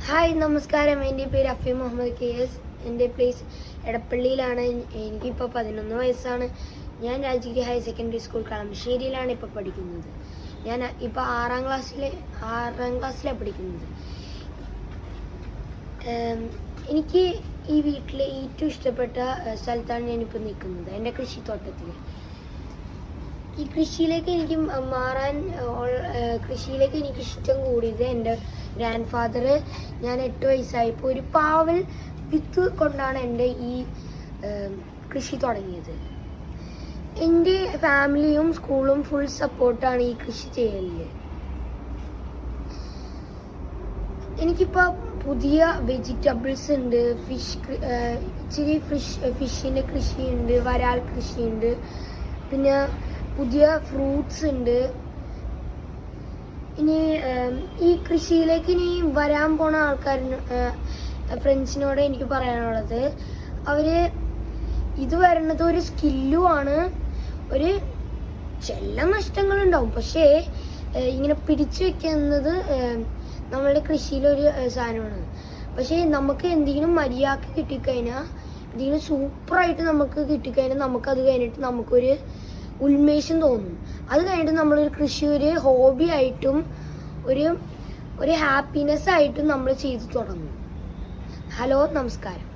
Hi നമസ്കാരം. എൻ്റെ പേര് അഫി മുഹമ്മദ് KS. എൻ്റെ പ്ലേസ് എടപ്പള്ളിയിലാണ്. എനിക്കിപ്പോൾ 11 വയസ്സാണ്. ഞാൻ രാജഗിരി ഹയർ സെക്കൻഡറി സ്കൂൾ കളമശ്ശേരിയിലാണ് ഇപ്പോൾ പഠിക്കുന്നത്. ഞാൻ ഇപ്പോൾ ആറാം ക്ലാസ്സിലാണ് പഠിക്കുന്നത്. എനിക്ക് ഈ വീട്ടിൽ ഏറ്റവും ഇഷ്ടപ്പെട്ട സ്ഥലത്താണ് ഞാനിപ്പോൾ നിൽക്കുന്നത്, എൻ്റെ കൃഷിത്തോട്ടത്തിൽ. ഈ കൃഷിയിലേക്ക് എനിക്ക് കൃഷിയിലേക്ക് എനിക്ക് ഇഷ്ടം കൂടിയത് എൻ്റെ ഗ്രാൻഡ് ഫാദർ ഞാൻ 8 വയസ്സായപ്പോൾ ഒരു പാവൽ വിത്ത് കൊണ്ടാണ് എൻ്റെ ഈ കൃഷി തുടങ്ങിയത്. എൻ്റെ ഫാമിലിയും സ്കൂളും ഫുൾ സപ്പോർട്ടാണ് ഈ കൃഷി ചെയ്യലിൽ. എനിക്കിപ്പോൾ പുതിയ വെജിറ്റബിൾസ് ഉണ്ട്, ഇച്ചിരി ഫിഷിൻ്റെ കൃഷിയുണ്ട്, വരാൽ കൃഷിയുണ്ട്, പിന്നെ പുതിയ ഫ്രൂട്ട്സ് ഉണ്ട്. ഇനി ഈ കൃഷിയിലേക്ക് ഇനി വരാൻ പോണ ഫ്രണ്ട്സിനോട് എനിക്ക് പറയാനുള്ളത്, ഇത് വരണത് ഒരു സ്കില്ലുമാണ്. ചില നഷ്ടങ്ങളുണ്ടാവും, പക്ഷേ ഇങ്ങനെ പിടിച്ചു വെക്കുന്നത് നമ്മളുടെ കൃഷിയിലൊരു സാധനമാണ്. പക്ഷേ നമുക്ക് എന്തെങ്കിലും മര്യാദക്ക് കിട്ടിക്കഴിഞ്ഞാൽ, എന്തെങ്കിലും സൂപ്പറായിട്ട് നമുക്ക് കിട്ടിക്കഴിഞ്ഞാൽ നമുക്കത് കഴിഞ്ഞിട്ട് നമുക്കൊരു ഉന്മേഷം തോന്നും. അത് കഴിഞ്ഞിട്ട് നമ്മളൊരു കൃഷി ഒരു ഹോബി ആയിട്ടും ഒരു ഹാപ്പിനെസ് ആയിട്ടും നമ്മൾ ചെയ്തു തുടങ്ങും. ഹലോ, നമസ്കാരം.